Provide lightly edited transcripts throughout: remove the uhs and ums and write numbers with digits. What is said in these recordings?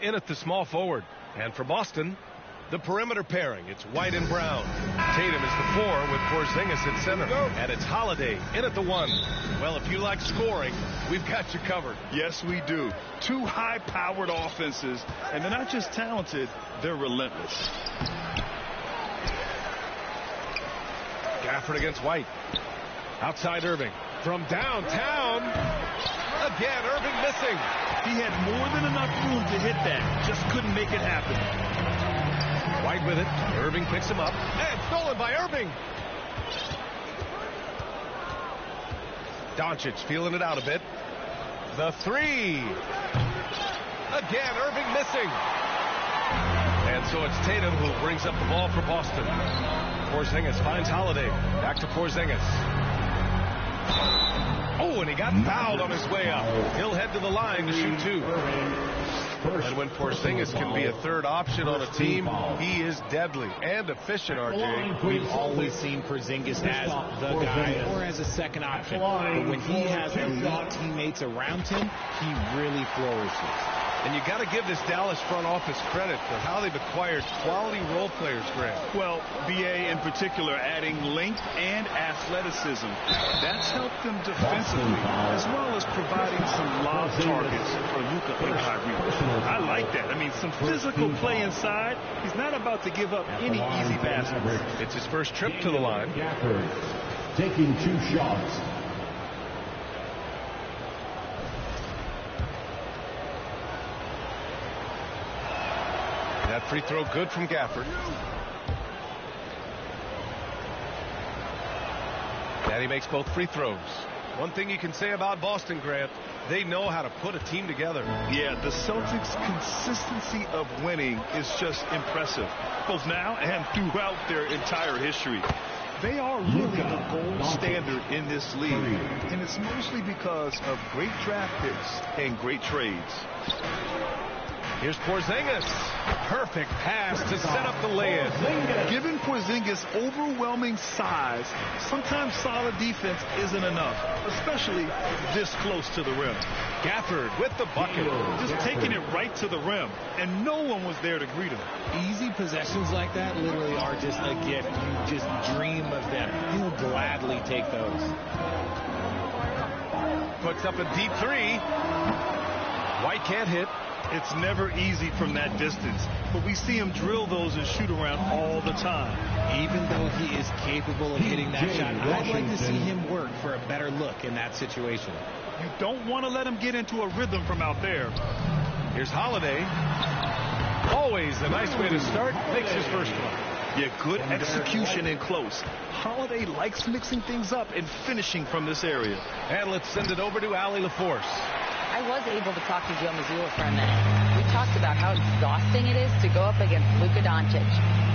in at the small forward. And for Boston, the perimeter pairing. It's White and Brown. Tatum is the 4 with Porzingis at center. And it's Holiday in at the 1. Well, if you like scoring, we've got you covered. Yes, we do. Two high-powered offenses, and they're not just talented, they're relentless. Gafford against White. Outside Irving. From downtown. Again, Irving missing. He had more than enough room to hit that. Just couldn't make it happen. White with it. Irving picks him up. And stolen by Irving. Doncic feeling it out a bit. The 3. Again, Irving missing. And so it's Tatum who brings up the ball for Boston. Porzingis finds Holiday. Back to Porzingis. Oh, and he got fouled on his way up. He'll head to the line to shoot 2. And when Porzingis can be a third option on a team, he is deadly and efficient, RJ. We've always seen Porzingis as the guy or as a second option. But when he has elite teammates around him, he really flourishes. And you got to give this Dallas front office credit for how they've acquired quality role players, Grant. Well, BA in particular adding length and athleticism. That's helped them defensively as well as providing some lob targets for Luka and Kyrie. I like that. I mean, some physical play inside. He's not about to give up any easy baskets. It's his first trip to the line. Taking 2 shots. That free throw good from Gafford. And he makes both free throws. One thing you can say about Boston, Grant, they know how to put a team together. Yeah, the Celtics' consistency of winning is just impressive, both now and throughout their entire history. They are really the gold standard in this league, and it's mostly because of great draft picks and great trades. Here's Porzingis. Perfect pass to set up the lay-in. Given Porzingis' overwhelming size, sometimes solid defense isn't enough, especially this close to the rim. Gafford with the bucket. Just taking it right to the rim, and no one was there to greet him. Easy possessions like that literally are just a gift. You just dream of them. He'll gladly take those. Puts up a deep 3. White can't hit. It's never easy from that distance, but we see him drill those and shoot around all the time. Even though he is capable of hitting that shot, I'd like to see him work for a better look in that situation. You don't want to let him get into a rhythm from out there. Here's Holiday. Always a nice way to start. Makes his first one. Yeah, good execution in close. Holiday likes mixing things up and finishing from this area. And let's send it over to Allie LaForce. I was able to talk to Joe Mazzulla for a minute. We talked about how exhausting it is to go up against Luka Doncic.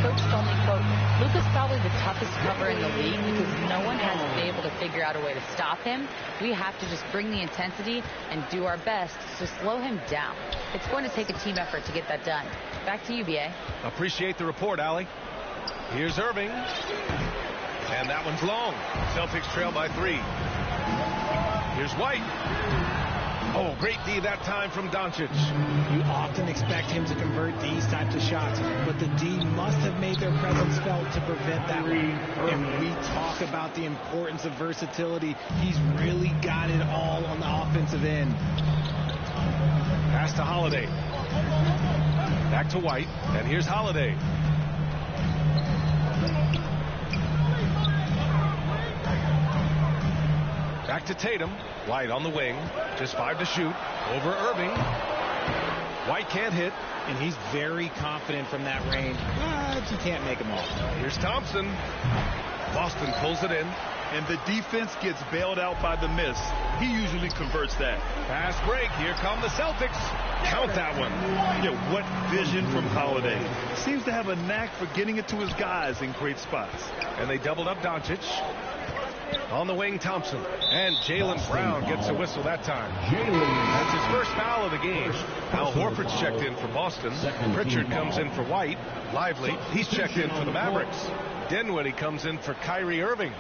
Coach told me, quote, Luka's probably the toughest cover in the league because no one has been able to figure out a way to stop him. We have to just bring the intensity and do our best to slow him down. It's going to take a team effort to get that done. Back to you, BA. Appreciate the report, Allie. Here's Irving. And that one's long. Celtics trail by 3. Here's White. Oh, great D that time from Doncic. You often expect him to convert these types of shots, but the D must have made their presence felt to prevent that one. And we talk about the importance of versatility. He's really got it all on the offensive end. Pass to Holiday. Back to White, and here's Holiday. Back to Tatum. White on the wing. Just 5 to shoot. Over Irving. White can't hit. And he's very confident from that range. But you can't make him all. Here's Thompson. Boston pulls it in. And the defense gets bailed out by the miss. He usually converts that. Fast break. Here come the Celtics. Count that one. Yeah, what vision from Holiday. Seems to have a knack for getting it to his guys in great spots. And they doubled up Doncic. On the wing, Thompson. And Jaylen Brown gets a whistle that time. That's his first foul of the game. Al Horford's checked in for Boston. Pritchard comes in for White. Lively, he's checked in for the Mavericks. Dinwiddie comes in for Kyrie Irving.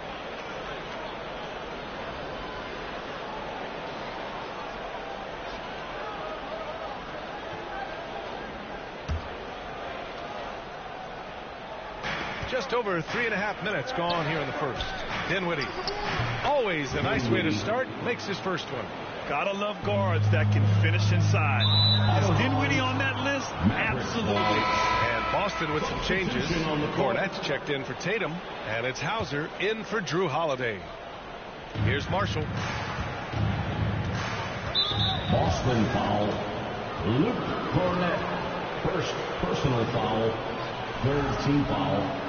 Just over 3.5 minutes gone here in the first. Dinwiddie, always a nice way to start, makes his first one. Gotta love guards that can finish inside. Is Dinwiddie on that list? Absolutely. And Boston with some changes. Cornette's checked in for Tatum, and it's Hauser in for Drew Holiday. Here's Marshall. Boston foul. Luke Cornette. First personal foul. Third team foul.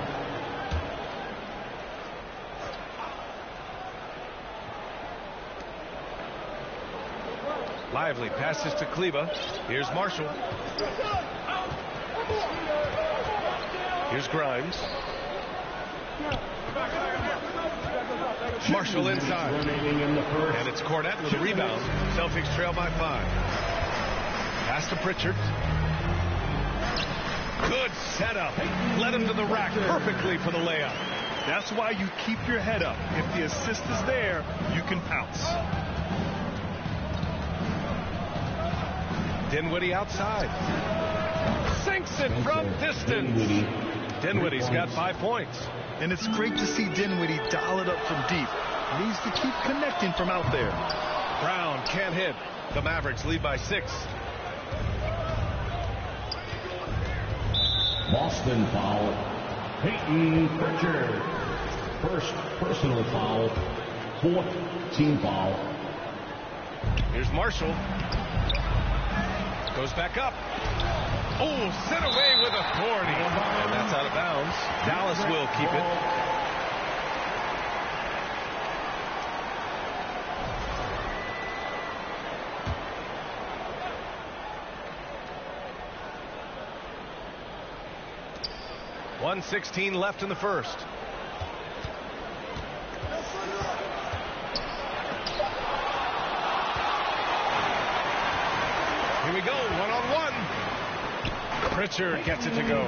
Lively passes to Kleba. Here's Marshall. Here's Grimes. Marshall inside. And it's Cornette with a rebound. Celtics trail by 5. Pass to Pritchard. Good setup. Led him to the rack perfectly for the layup. That's why you keep your head up. If the assist is there, you can pounce. Dinwiddie outside. Sinks it from distance. Dinwiddie's got 5 points. And it's great to see Dinwiddie dial it up from deep. Needs to keep connecting from out there. Brown can't hit. The Mavericks lead by 6. Boston foul. Peyton Pritchard. First personal foul. Fourth team foul. Here's Marshall. Goes back up. Oh, sent away with authority. And that's out of bounds. Dallas will keep it. .116 left in the first. Here we go, one-on-one. Pritchard gets it to go.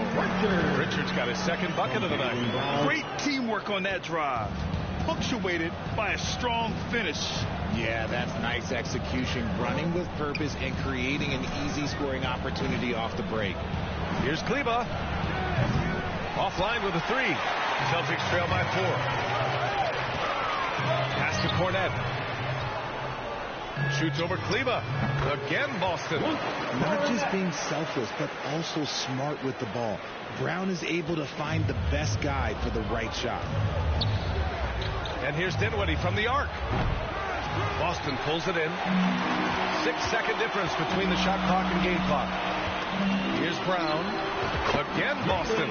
Pritchard's got his second bucket of the night. Great teamwork on that drive. Punctuated by a strong finish. Yeah, that's nice execution. Running with purpose and creating an easy scoring opportunity off the break. Here's Kleba. Offline with a 3. Celtics trail by 4. Pass to Cornette. Shoots over Kleba. Again, Boston. Not just being selfless, but also smart with the ball. Brown is able to find the best guy for the right shot. And here's Dinwiddie from the arc. Boston pulls it in. 6-second difference between the shot clock and game clock. Here's Brown. Again, Boston.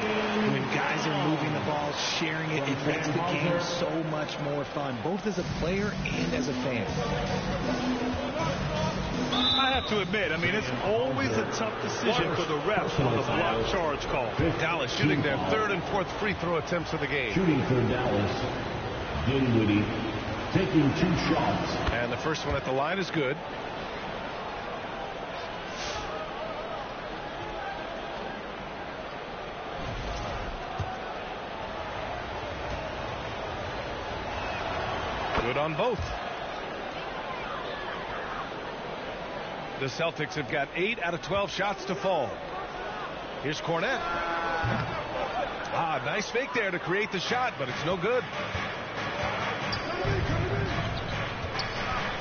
When guys are moving the ball, sharing it makes the game so much more fun, both as a player and as a fan. I have to admit, it's always a tough decision for the refs on the block charge call. Dallas shooting their third and fourth free throw attempts of the game. Shooting for Dallas. Dinwiddie taking 2 shots. And the first one at the line is good. Good on both. The Celtics have got 8 out of 12 shots to fall. Here's Cornette. Nice fake there to create the shot, but it's no good.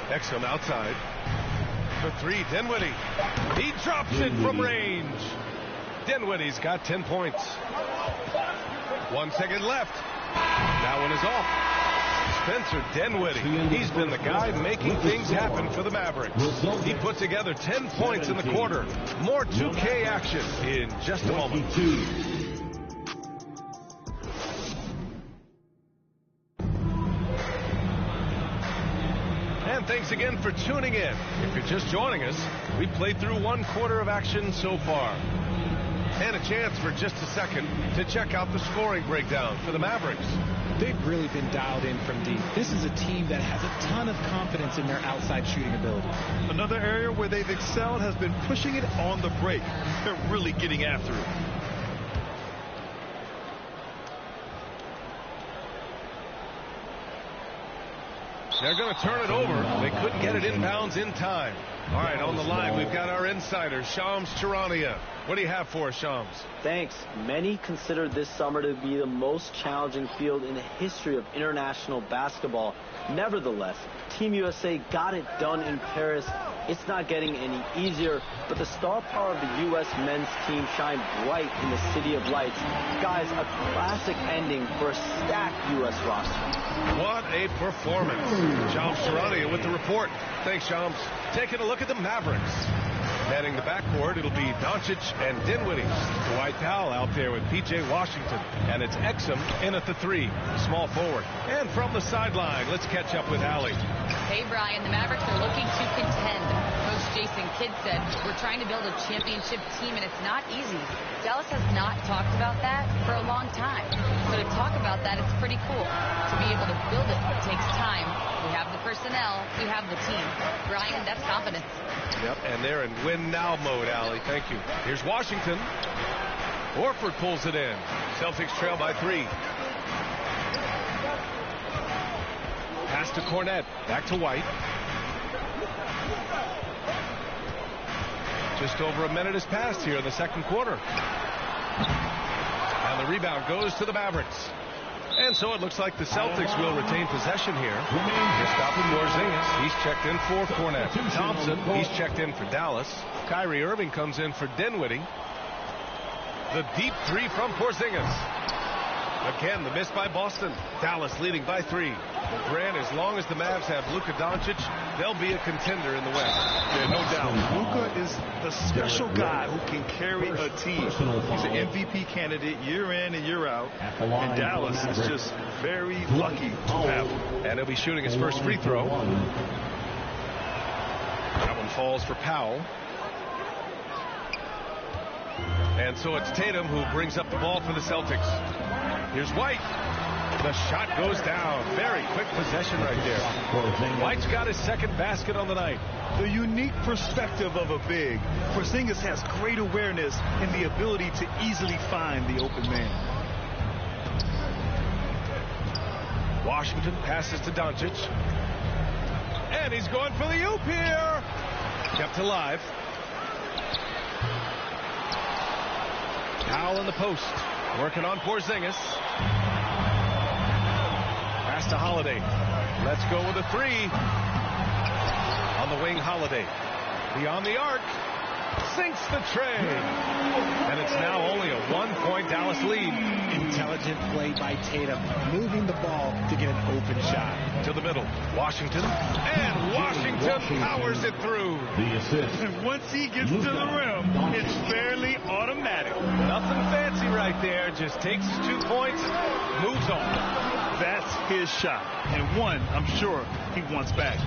Exum outside. For 3, Dinwiddie. He drops it from range. Dinwiddie's got 10 points. 1 second left. That one is off. Spencer Dinwiddie. He's been the guy making things happen for the Mavericks. He put together 10 points in the quarter. More 2K action in just a moment. And thanks again for tuning in. If you're just joining us, we played through 1 quarter of action so far. And a chance for just a second to check out the scoring breakdown for the Mavericks. They've really been dialed in from deep. This is a team that has a ton of confidence in their outside shooting ability. Another area where they've excelled has been pushing it on the break. They're really getting after it. They're going to turn it over. They couldn't get it inbounds in time. All right, on the line, we've got our insider, Shams Charania. What do you have for us, Shams? Thanks. Many consider this summer to be the most challenging field in the history of international basketball. Nevertheless, Team USA got it done in Paris. It's not getting any easier, but the star power of the U.S. men's team shined bright in the City of Lights. Guys, a classic ending for a stacked U.S. roster. What a performance. Shams Charania with the report. Thanks, Shams. Taking a look at the Mavericks. Heading the backcourt, it'll be Doncic and Dinwiddie. Dwight Powell out there with P.J. Washington. And it's Exum in at the 3, small forward. And from the sideline, let's catch up with Allie. Hey, Brian, the Mavericks are looking to contend. Coach Jason Kidd said, we're trying to build a championship team, and it's not easy. Dallas has not talked about that for a long time. So to talk about that, it's pretty cool. To be able to build it takes time. We have the personnel, we have the team. Brian, that's confidence. Yep, and they're in win-now mode, Allie. Thank you. Here's Washington. Horford pulls it in. Celtics trail by 3. Pass to Cornette. Back to White. Just over a minute has passed here in the second quarter. And the rebound goes to the Mavericks. And so it looks like the Celtics will retain possession here. They're stopping Porzingis. He's checked in for Cornette. Thompson, he's checked in for Dallas. Kyrie Irving comes in for Dinwiddie. The deep 3 from Porzingis. Again, the miss by Boston. Dallas leading by 3. Grant, as long as the Mavs have Luka Doncic, they'll be a contender in the West. Yeah, no doubt. Luka is the special guy who can carry a team. He's an MVP candidate year in and year out. And Dallas is just very lucky to have him. And he'll be shooting his first free throw. That one falls for Powell. And so it's Tatum who brings up the ball for the Celtics. Here's White. The shot goes down. Very quick possession right there. White's got his second basket on the night. The unique perspective of a big. Porzingis has great awareness and the ability to easily find the open man. Washington passes to Doncic. And he's going for the oop here. Kept alive. Powell in the post. Working on Porzingis. Pass to Holiday. Let's go with a 3. On the wing, Holiday. Beyond the arc. Sinks the tray. And it's now only a 1-point Dallas lead. Intelligent play by Tatum, moving the ball to get an open shot. To the middle. Washington. And Washington powers it through. The assist. And once he gets to the rim, it's fairly automatic. Nothing fancy right there. Just takes his 2 points, moves on. That's his shot. And one, I'm sure, he wants back.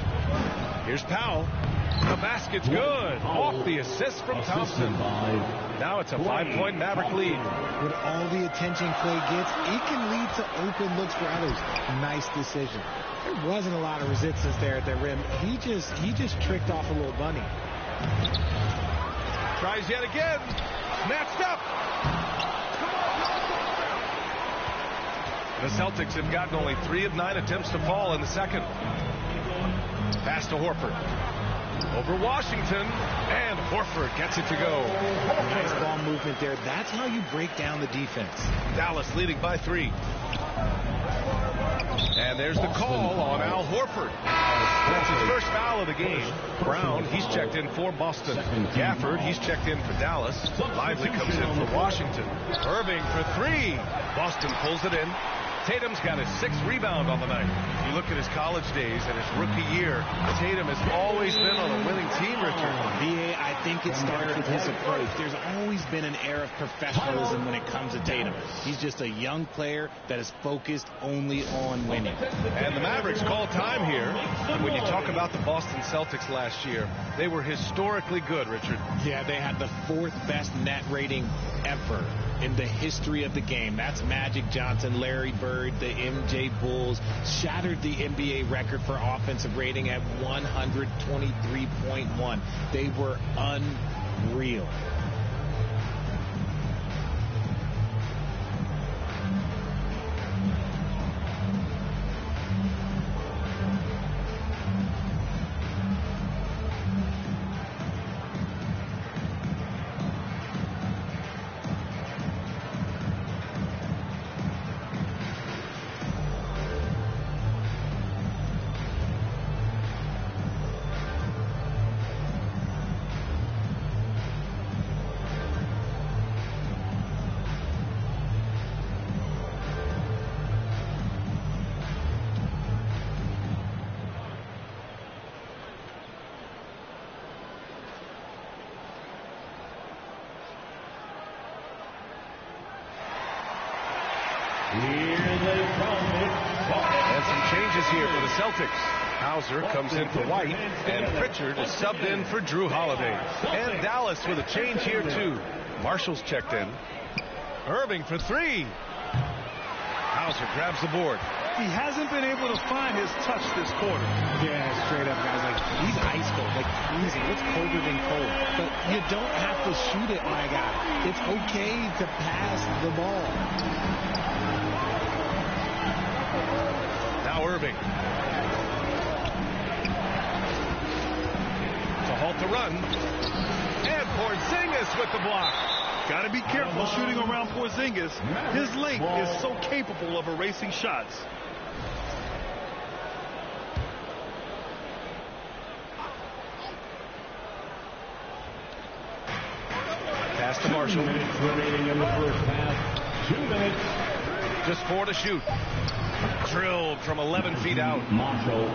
Here's Powell. The basket's good. Off the assist from Thompson. Now it's a 5-point Maverick lead. With all the attention Clay gets, it can lead to open looks for others. Nice decision. There wasn't a lot of resistance there at the rim. He just tricked off a little bunny. Tries yet again. Snatched up. The Celtics have gotten only 3 of 9 attempts to fall in the second. Pass to Horford. Over Washington, and Horford gets it to go. Nice ball movement there. That's how you break down the defense. Dallas leading by 3. And there's the call on Al Horford. That's his first foul of the game. Brown, he's checked in for Boston. Gafford, he's checked in for Dallas. Lively comes in for Washington. Irving for 3. Boston pulls it in. Tatum's got his 6th rebound on the night. You look at his college days and his rookie year, Tatum has always been on a winning team, Richard. VA, I think it starts with his approach. There's always been an air of professionalism when it comes to Tatum. He's just a young player that is focused only on winning. And the Mavericks call time here. When you talk about the Boston Celtics last year, they were historically good, Richard. Yeah, they had the 4th best net rating ever in the history of the game. That's Magic Johnson, Larry Bird, the MJ Bulls, shattered the NBA record for offensive rating at 123.1. They were unreal. Here they come. And some changes here for the Celtics. Hauser comes in for White, and Pritchard is subbed in for Drew Holiday. And Dallas with a change here, too. Marshall's checked in. Irving for three. Hauser grabs the board. He hasn't been able to find his touch this quarter. Yeah, straight up, guys. Like, he's ice cold, like freezing. It's colder than cold. But you don't have to shoot it, my guy. It's okay to pass the ball. Now Irving. To halt the run. And Porzingis with the block. Got to be careful shooting around Porzingis. His length is so capable of erasing shots. Pass to Marshall. 2 minutes remaining in the first half. 2 minutes. Just 4 to shoot. Drilled from 11 feet out. Marshall.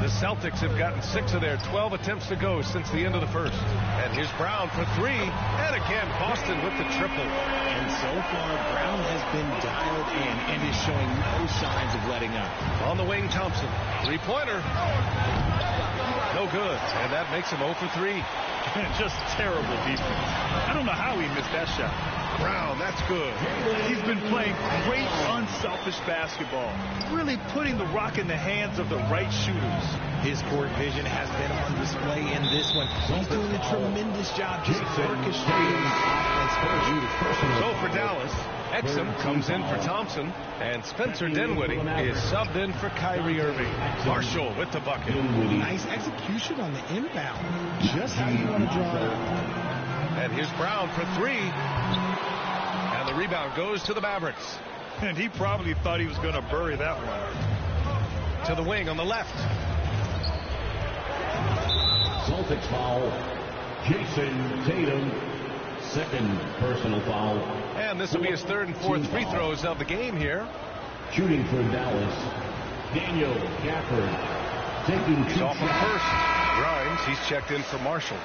The Celtics have gotten 6 of their 12 attempts to go since the end of the first. And here's Brown for 3. And again, Boston with the triple. And so far, Brown has been dialed in and is showing no signs of letting up. On the wing, Thompson. Three-pointer. No good. And that makes him 0 for 3. Just terrible defense. I don't know how he missed that shot. Brown, that's good. He's been playing great, unselfish basketball. Really putting the rock in the hands of the right shooters. His court vision has been on display in this one. He's doing a tremendous job just orchestrating the offense for you. So for Dallas, Exum comes in for Thompson, and Spencer Dinwiddie is subbed in for Kyrie Irving. Marshall with the bucket. Nice execution on the inbound. Just how you want to draw it up. And here's Brown for 3. And the rebound goes to the Mavericks. And he probably thought he was going to bury that one. To the wing on the left. Celtics foul. Jason Tatum. Second personal foul. And this will be his 3rd and 4th free throws of the game here. Shooting for Dallas. Daniel Gafford. Taking He's 2 off on shots. first. Grimes, he's checked in for Marshall.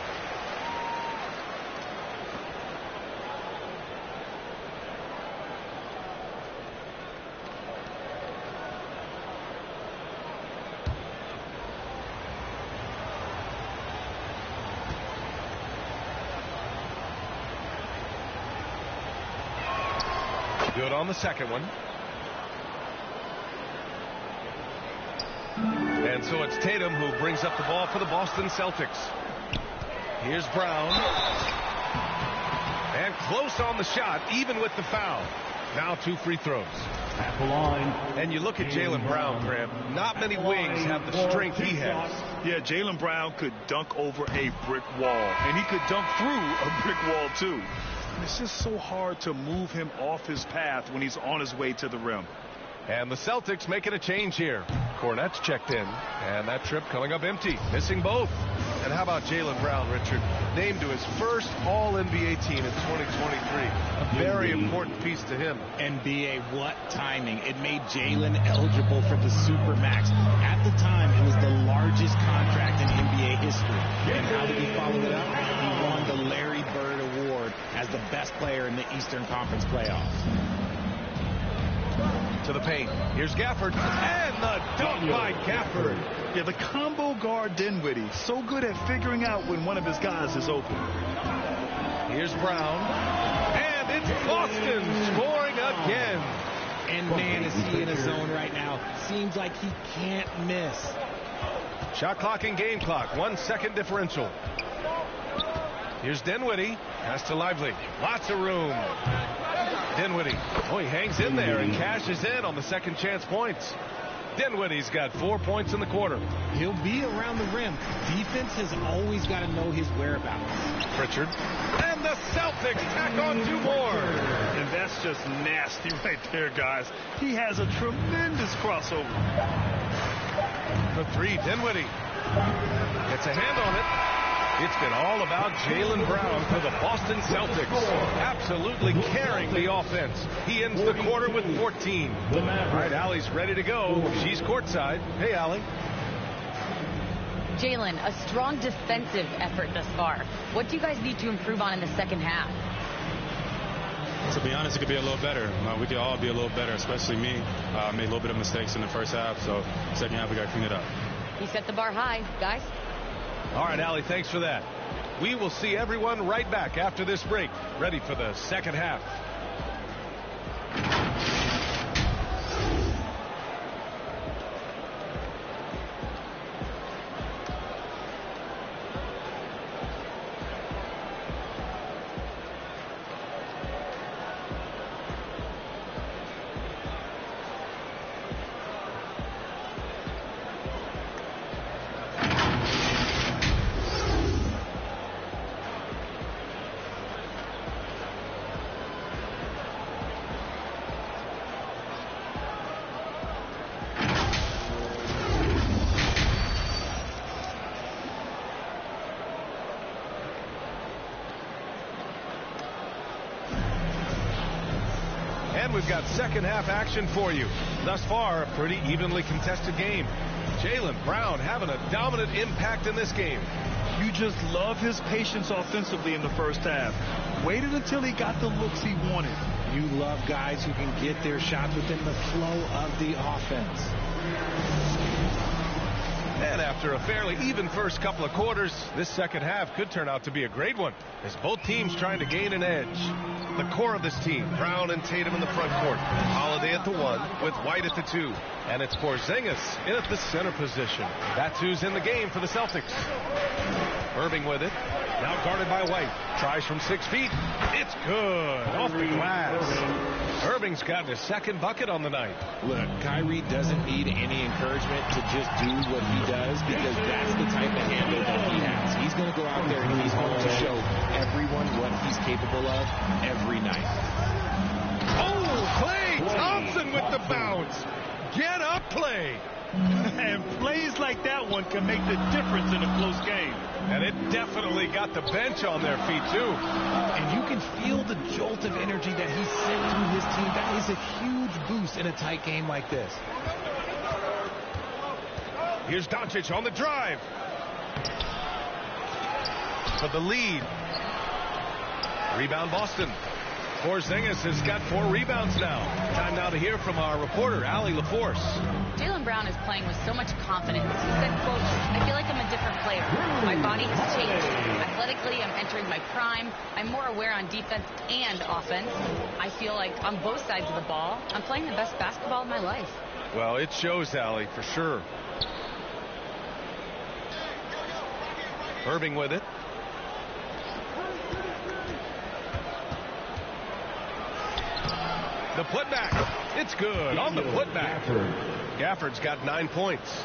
Good on the second one. And so it's Tatum who brings up the ball for the Boston Celtics. Here's Brown. And close on the shot, even with the foul. Now 2 free throws. At the line. And you look at Jaylen Brown, Graham. Not many wings have the strength he has. Yeah, Jaylen Brown could dunk over a brick wall. And he could dunk through a brick wall, too. It's just so hard to move him off his path when he's on his way to the rim. And the Celtics making a change here. Cornette's checked in. And that trip coming up empty. Missing both. And how about Jaylen Brown, Richard? Named to his first All-NBA team in 2023. A very important piece to him. NBA, what timing. It made Jaylen eligible for the Supermax. At the time, it was the largest contract in NBA history. And how did he follow it up? He won the Larry Bird Award as the best player in the Eastern Conference playoffs. To the paint. Here's Gafford. And the dunk by Gafford. Yeah, the combo guard Dinwiddie. So good at figuring out when one of his guys is open. Here's Brown. And it's Boston scoring again. And man, is he in a zone right now. Seems like he can't miss. Shot clock and game clock. 1 second differential. Here's Dinwiddie. Pass to Lively. Lots of room. Dinwiddie. Oh, he hangs in there and cashes in on the second chance points. Dinwiddie's got 4 points in the quarter. He'll be around the rim. Defense has always got to know his whereabouts. Pritchard. And the Celtics tack on 2 more. And that's just nasty right there, guys. He has a tremendous crossover. The 3, Dinwiddie. Gets a hand on it. It's been all about Jaylen Brown for the Boston Celtics. Absolutely carrying the offense. He ends the quarter with 14. All right, Allie's ready to go. She's courtside. Hey, Allie. Jaylen, a strong defensive effort thus far. What do you guys need to improve on in the second half? To be honest, it could be a little better. We could all be a little better, especially me. Made a little bit of mistakes in the first half, so second half we got to clean it up. He set the bar high, guys. All right, Allie, thanks for that. We will see everyone right back after this break, ready for the second half. And we've got second half action for you. Thus far, a pretty evenly contested game. Jaylen Brown having a dominant impact in this game. You just love his patience offensively in the first half. Waited until he got the looks he wanted. You love guys who can get their shots within the flow of the offense. And after a fairly even first couple of quarters, this second half could turn out to be a great one, as both teams trying to gain an edge. The core of this team, Brown and Tatum in the front court, Holiday at the 1 with White at the 2, and it's Porzingis in at the center position. That's who's in the game for the Celtics. Irving with it, now guarded by White, tries from 6 feet. It's good, off the glass. Irving's gotten his second bucket on the night. Look, Kyrie doesn't need any encouragement to just do what he does, because that's the type of handle that he has. He's going to go out there and he's going to show everyone what he's capable of every night. Oh, Klay Thompson with the bounce. Get up, Klay. And plays like that one can make the difference in a close game. And it definitely got the bench on their feet, too. And you can feel the jolt of energy that he sent through his team. That is a huge boost in a tight game like this. Here's Doncic on the drive. For the lead. Rebound Boston. Porzingis has got 4 rebounds now. Time now to hear from our reporter, Allie LaForce. Jaylen Brown is playing with so much confidence. He said, quote, "I feel like I'm a different player. My body has changed. Athletically, I'm entering my prime. I'm more aware on defense and offense. I feel like on both sides of the ball, I'm playing the best basketball of my life." Well, it shows, Allie, for sure. Irving with it. The putback. It's good on the putback. Gafford's got 9 points.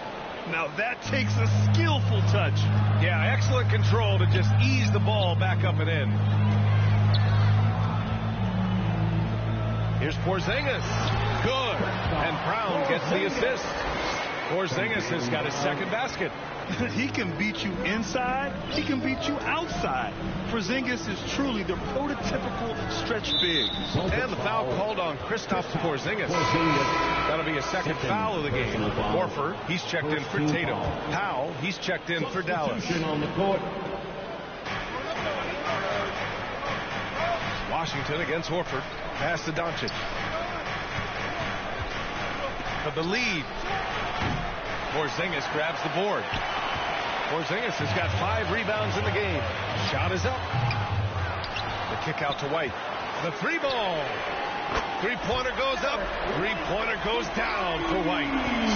Now that takes a skillful touch. Yeah, excellent control to just ease the ball back up and in. Here's Porzingis. Good. And Brown gets the assist. Porzingis has got his second basket. He can beat you inside. He can beat you outside. Porzingis is truly the prototypical stretch big. And the foul called on Kristaps Porzingis. That'll be a second foul of the game. Horford, he's checked in for Tatum. Powell, he's checked in for Dallas. Washington against Horford. Pass to Doncic. For the lead. Porzingis grabs the board. Porzingis has got 5 rebounds in the game. Shot is up. The kick out to White. The 3-ball. 3-pointer goes up. 3-pointer goes down for White.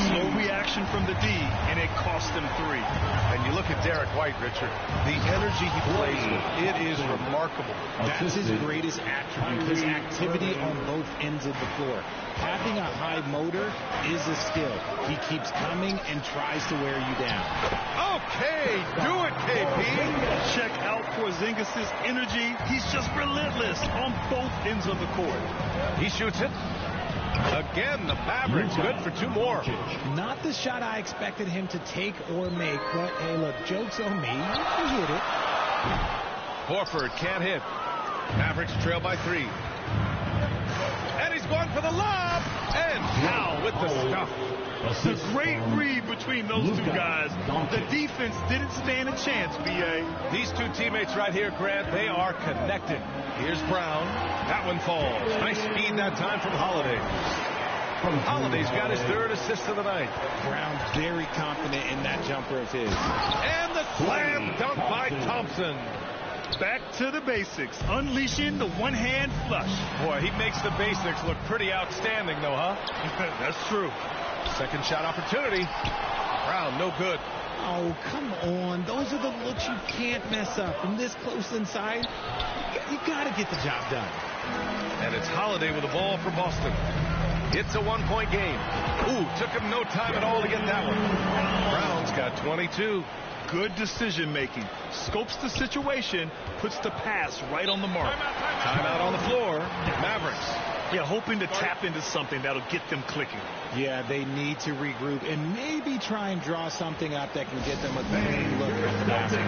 Slow reaction from the D, and it cost him 3. And you look at Derek White, Richard. The energy he plays with, it is remarkable. That's his greatest attribute, his activity on both ends of the floor. Having a high motor is a skill. He keeps coming and tries to wear you down. Okay, do it, KP. Check out Porzingis' energy. He's just relentless on both ends of the court. He shoots it. Again, the Mavericks good for 2 more. Not the shot I expected him to take or make, but hey, look, joke's on me. He hit it. Horford can't hit. Mavericks trail by 3. And he's going for the lob, and Powell with the stuff. It's a great read between those two guys. The defense didn't stand a chance, B.A. These two teammates right here, Grant, they are connected. Here's Brown. That one falls. Nice speed that time from Holiday. Holiday's got his third assist of the night. Brown very confident in that jumper of his. And the slam dunk by Thompson. Back to the basics, unleashing the one-hand flush. Boy, he makes the basics look pretty outstanding, though, huh? That's true. Second shot opportunity. Brown, no good. Oh, come on. Those are the looks you can't mess up. From this close inside, you got to get the job done. And it's Holiday with the ball for Boston. It's a one-point game. Ooh, took him no time at all to get that one. Brown's got 22. Good decision-making. Scopes the situation, puts the pass right on the mark. Timeout on the floor. Mavericks. Yeah, hoping to tap into something that'll get them clicking. Yeah, they need to regroup and maybe try and draw something up that can get them a bang look at the basket.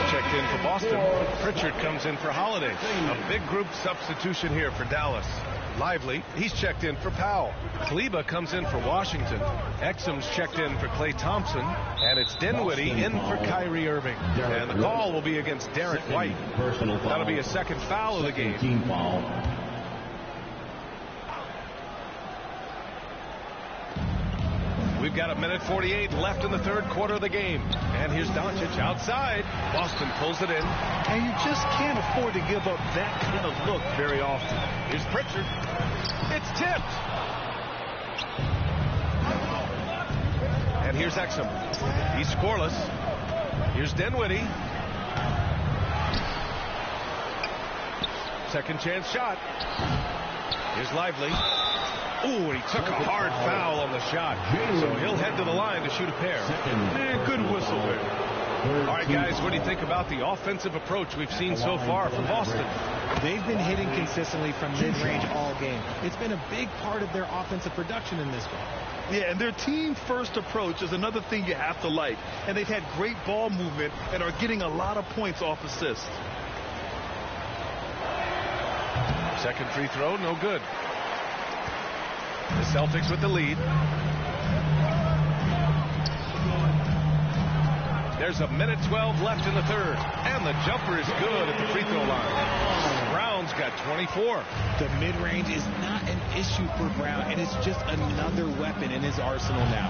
Checked in for Boston. Pritchard comes in for Holiday. A big group substitution here for Dallas. Lively, he's checked in for Powell. Kleba comes in for Washington. Exum's checked in for Klay Thompson. And it's Dinwiddie in for Kyrie Irving. And the call will be against Derek White. That'll be a second foul of the game. We've got 1:48 left in the third quarter of the game. And here's Doncic outside. Boston pulls it in. And you just can't afford to give up that kind of look very often. Here's Pritchard. It's tipped. And here's Exum. He's scoreless. Here's Dinwiddie. Second chance shot. Here's Lively. Ooh, he took a hard foul on the shot. So he'll head to the line to shoot a pair. And good whistle there. All right, guys, what do you think about the offensive approach we've seen so far from Boston? They've been hitting consistently from mid-range all game. It's been a big part of their offensive production in this one. Yeah, and their team-first approach is another thing you have to like. And they've had great ball movement and are getting a lot of points off assists. Second free throw, no good. The Celtics with the lead. There's 1:12 left in the third. And the jumper is good at the free throw line. Brown's got 24. The mid-range is not an issue for Brown, and it's just another weapon in his arsenal now.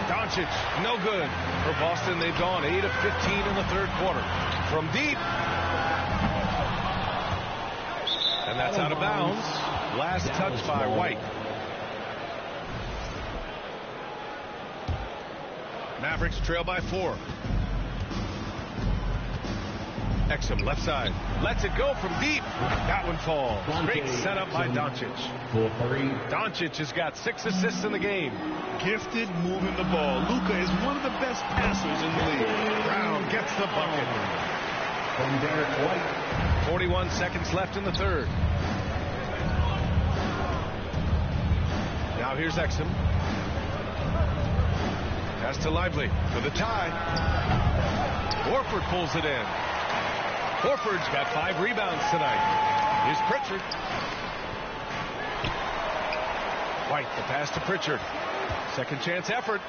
Doncic, no good. For Boston, they've gone 8 of 15 in the third quarter. From deep. And that's out of bounds. Last touch by White. Mavericks trail by 4. Exum left side. Lets it go from deep. That one falls. Great setup by Doncic. Doncic has got 6 assists in the game. Gifted moving the ball. Luka is one of the best passers in the league. Brown gets the bucket. From Derek White. 41 seconds left in the third. Now here's Exum. Pass to Lively for the tie. Horford pulls it in. Horford's got 5 rebounds tonight. Here's Pritchard. White, the pass to Pritchard. Second chance effort.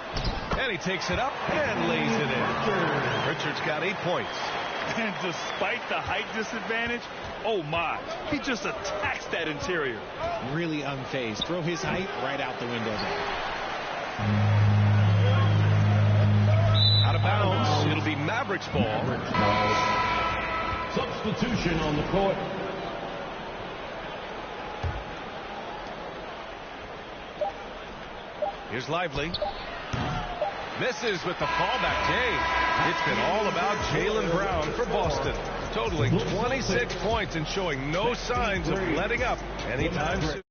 And he takes it up and lays it in. Pritchard's got 8 points. And despite the height disadvantage, oh my, he just attacks that interior. Really unfazed. Throw his height right out the window there. Out of bounds. It'll be Mavericks ball. Substitution on the court. Here's Lively. Misses with the fallback. Jay. It's been all about Jaylen Brown for Boston, totaling 26 points and showing no signs of letting up anytime soon.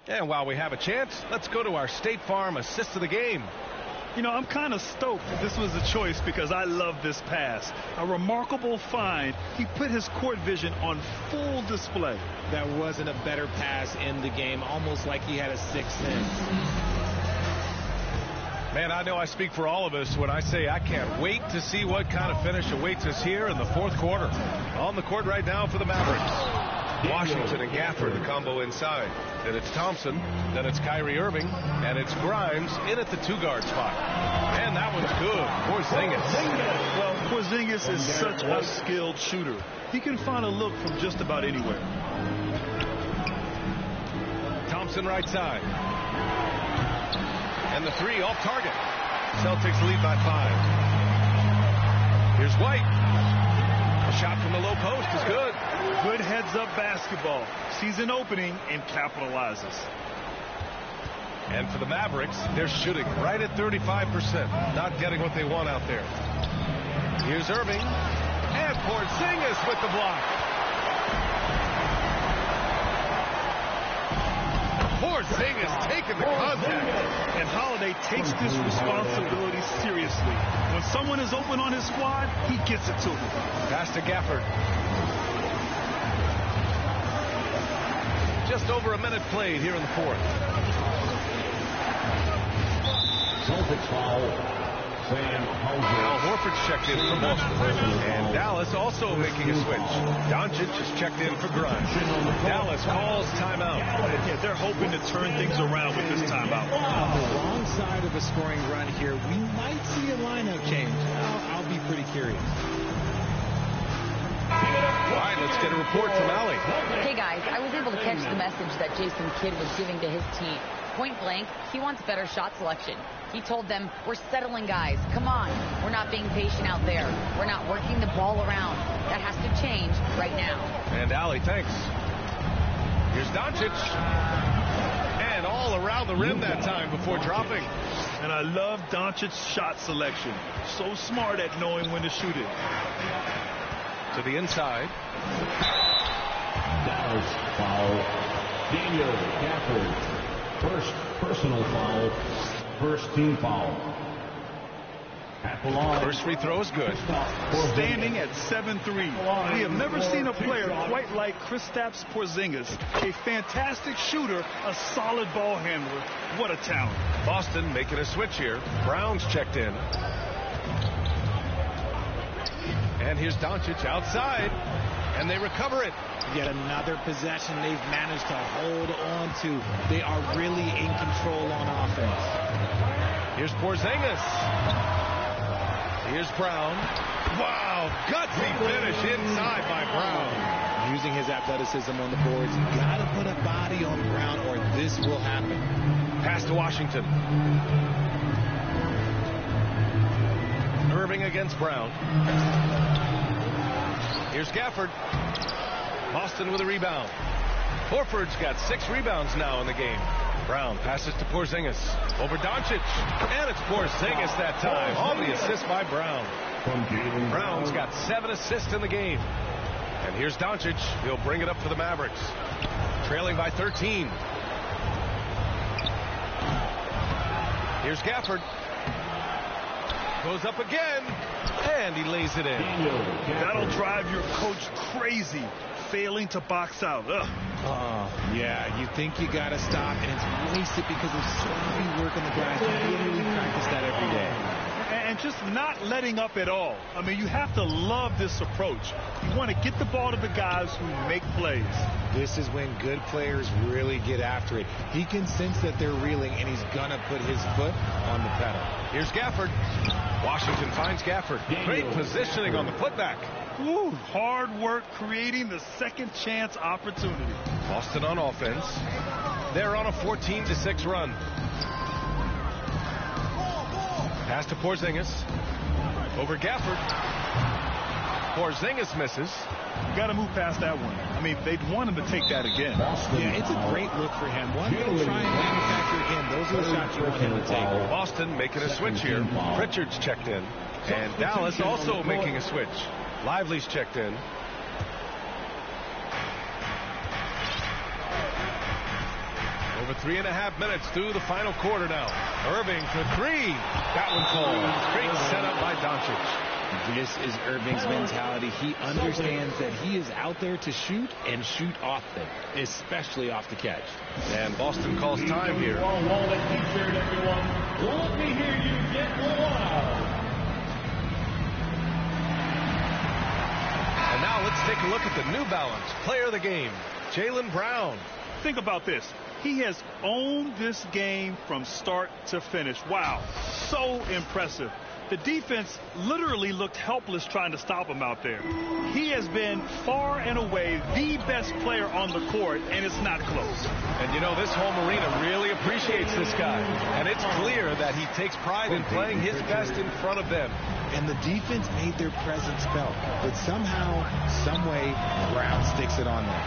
And while we have a chance, let's go to our State Farm assist of the game. You know, I'm kind of stoked that this was a choice because I love this pass. A remarkable find. He put his court vision on full display. That wasn't a better pass in the game, almost like he had a sixth sense. Man, I know I speak for all of us when I say I can't wait to see what kind of finish awaits us here in the fourth quarter. On the court right now for the Mavericks. Washington and Gafford, the combo inside. Then it's Thompson, then it's Kyrie Irving, and it's Grimes in at the two-guard spot. And that one's good. Porzingis. Well, Porzingis is such a skilled shooter. He can find a look from just about anywhere. Thompson right side. And the three off target. Celtics lead by 5. Here's White. A shot from the low post is good. Good heads-up basketball. Sees an opening and capitalizes. And for the Mavericks, they're shooting right at 35%. Not getting what they want out there. Here's Irving. And Porzingis with the block. Porzingis taking the contact. And Holiday takes this responsibility seriously. When someone is open on his squad, he gets it to them. Pass to Gafford. Just over a minute played here in the fourth. Celtics foul. Al Horford's checked in for Boston. And Dallas also making a switch. Doncic is checked in for Grimes. Dallas calls timeout. Yeah, they're hoping to turn things around with this timeout. On the wrong side of a scoring run here, we might see a lineup change. I'll be pretty curious. All right, let's get a report from Allie. Hey, guys, I was able to catch the message that Jason Kidd was giving to his team. Point blank, he wants better shot selection. He told them, we're settling guys. Come on. We're not being patient out there. We're not working the ball around. That has to change right now. And Allie, thanks. Here's Doncic. And all around the rim that time before dropping. And I love Doncic's shot selection. So smart at knowing when to shoot it. To the inside. Dallas foul. Daniel Gafford. First personal foul. First team foul. At the line. First free throw is good. Standing at 7'3". We have never seen a player quite like Kristaps Porzingis. A fantastic shooter, a solid ball handler. What a talent. Boston making a switch here. Brown's checked in. And here's Doncic outside. And they recover it. Yet another possession they've managed to hold on to. They are really in control on offense. Here's Porzingis. Here's Brown. Wow, gutsy finish inside by Brown. Using his athleticism on the boards. Got to put a body on Brown or this will happen. Pass to Washington. Irving against Brown. Here's Gafford. Boston with a rebound. Horford's got 6 rebounds now in the game. Brown passes to Porzingis. Over Doncic. And it's Porzingis that time. On the assist by Brown. Brown's got 7 assists in the game. And here's Doncic. He'll bring it up for the Mavericks. Trailing by 13. Here's Gafford. Goes up again. And he lays it in. That'll drive your coach crazy. Failing to box out. Yeah, you think you got to stop, and it's wasted because of sloppy work on the guys who literally practice that every day. And just not letting up at all. I mean, you have to love this approach. You want to get the ball to the guys who make plays. This is when good players really get after it. He can sense that they're reeling, and he's going to put his foot on the pedal. Here's Gafford. Washington finds Gafford. Great positioning on the putback. Woo, hard work creating the second chance opportunity. Boston on offense. They're on a 14-6 run. Pass to Porzingis. Over Gafford. Porzingis misses. Got to move past that one. I mean, they'd want him to take that again. Yeah, it's a great look for him. One, he'll try and manufacture again. Those are the shots you want him to take. Boston making a switch here. Pritchard's checked in. And Dallas also making a switch. Lively's checked in. Over 3.5 minutes through the final quarter now. Irving for three. That one falls. Great setup by Doncic. This is Irving's mentality. He understands that he is out there to shoot and shoot often, especially off the catch. And Boston calls time here. Let me hear you get loud. And now let's take a look at the New Balance player of the game, Jaylen Brown. Think about this. He has owned this game from start to finish. Wow, so impressive. The defense literally looked helpless trying to stop him out there. He has been far and away the best player on the court, and it's not close. And you know, this home arena really appreciates this guy. And it's clear that he takes pride in playing his best in front of them. And the defense made their presence felt. But somehow, some way, Brown sticks it on them.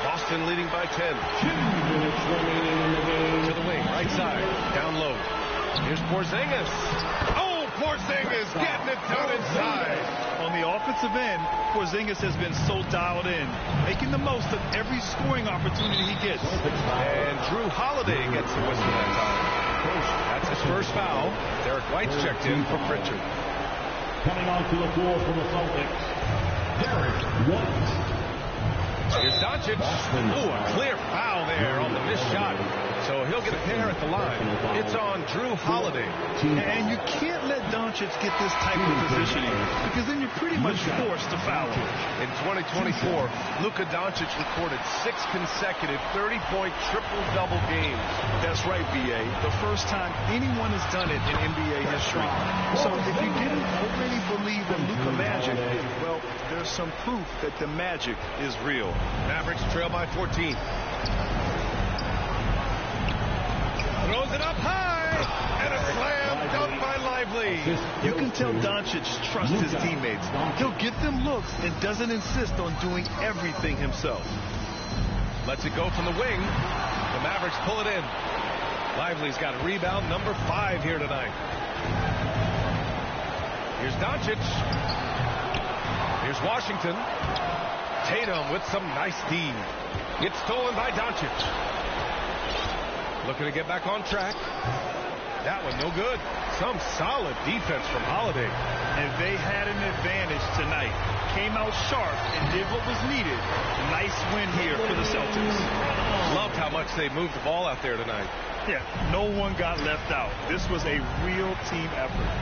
Boston leading by 10. 2 minutes remaining in the game. To the wing, right side, down low. Here's Porzingis. Oh, Porzingis getting it down inside. On the offensive end, Porzingis has been so dialed in, making the most of every scoring opportunity he gets. And Drew Holiday gets the whistle that time. That's his first foul. Derek White's checked in for Pritchard. Coming onto the floor from the Celtics, Derek White. Here's Doncic. Ooh, a clear foul there on the missed shot. So he'll get a pair at the line. It's on Drew Holiday. And you can't let Doncic get this type of positioning because then you're pretty much forced to foul him. In 2024, Luka Doncic recorded 6 consecutive 30-point triple-double games. That's right, B.A. The first time anyone has done it in NBA history. So if you didn't already believe in Luka magic, well, there's some proof that the magic is real. Mavericks trail by 14. Throws it up high, and a slam dunk by Lively. You can tell Doncic trusts his teammates. He'll get them looks and doesn't insist on doing everything himself. Lets it go from the wing. The Mavericks pull it in. Lively's got rebound number 5 here tonight. Here's Doncic. Here's Washington. Tatum with some nice D. It's stolen by Doncic. Looking to get back on track. That one no good. Some solid defense from Holiday. And they had an advantage tonight. Came out sharp and did what was needed. Nice win here for the Celtics. Loved how much they moved the ball out there tonight. Yeah, no one got left out. This was a real team effort.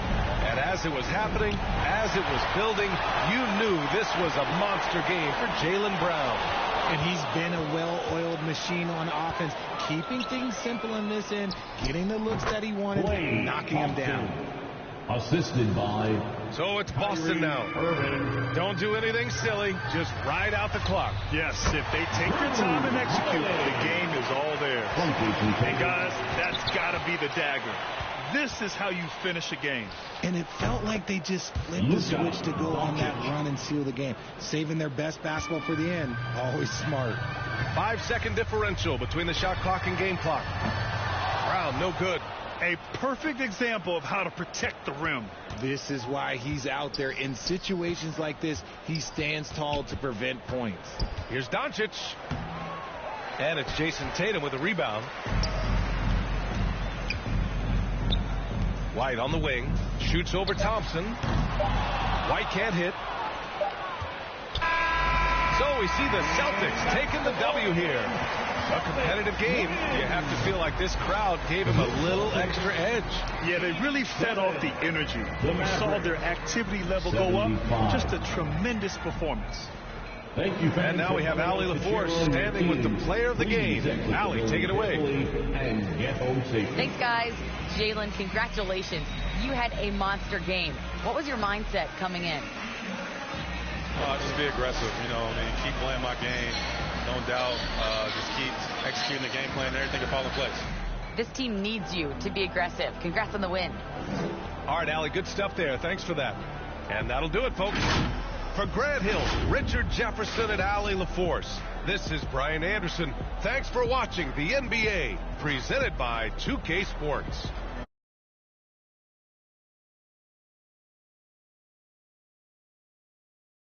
And as it was happening, as it was building, you knew this was a monster game for Jaylen Brown. And he's been a well-oiled machine on offense, keeping things simple in this end, getting the looks that he wanted, knocking him down. Assisted by... So it's Boston now. Don't do anything silly. Just ride out the clock. Yes, if they take their time and execute, the game is all there. And guys, that's got to be the dagger. This is how you finish a game. And it felt like they just flipped the switch to go on that run and seal the game. Saving their best basketball for the end. Always smart. 5-second differential between the shot clock and game clock. Brown, no good. A perfect example of how to protect the rim. This is why he's out there. In situations like this, he stands tall to prevent points. Here's Doncic. And it's Jason Tatum with a rebound. White on the wing. Shoots over Thompson. White can't hit. So we see the Celtics taking the W here. A competitive game. You have to feel like this crowd gave him a little extra edge. Yeah, they really fed off the energy. We saw their activity level go up. Just a tremendous performance. Thank you. And now we have Allie LaForce standing with the player of the game. Allie, take it away. Thanks, guys. Jaylen, congratulations. You had a monster game. What was your mindset coming in? Just be aggressive, keep playing my game. Don't doubt. Just keep executing the game plan and everything will fall in place. This team needs you to be aggressive. Congrats on the win. All right, Allie, good stuff there. Thanks for that. And that'll do it, folks. For Grant Hill, Richard Jefferson, and Allie LaForce, this is Brian Anderson. Thanks for watching the NBA, presented by 2K Sports.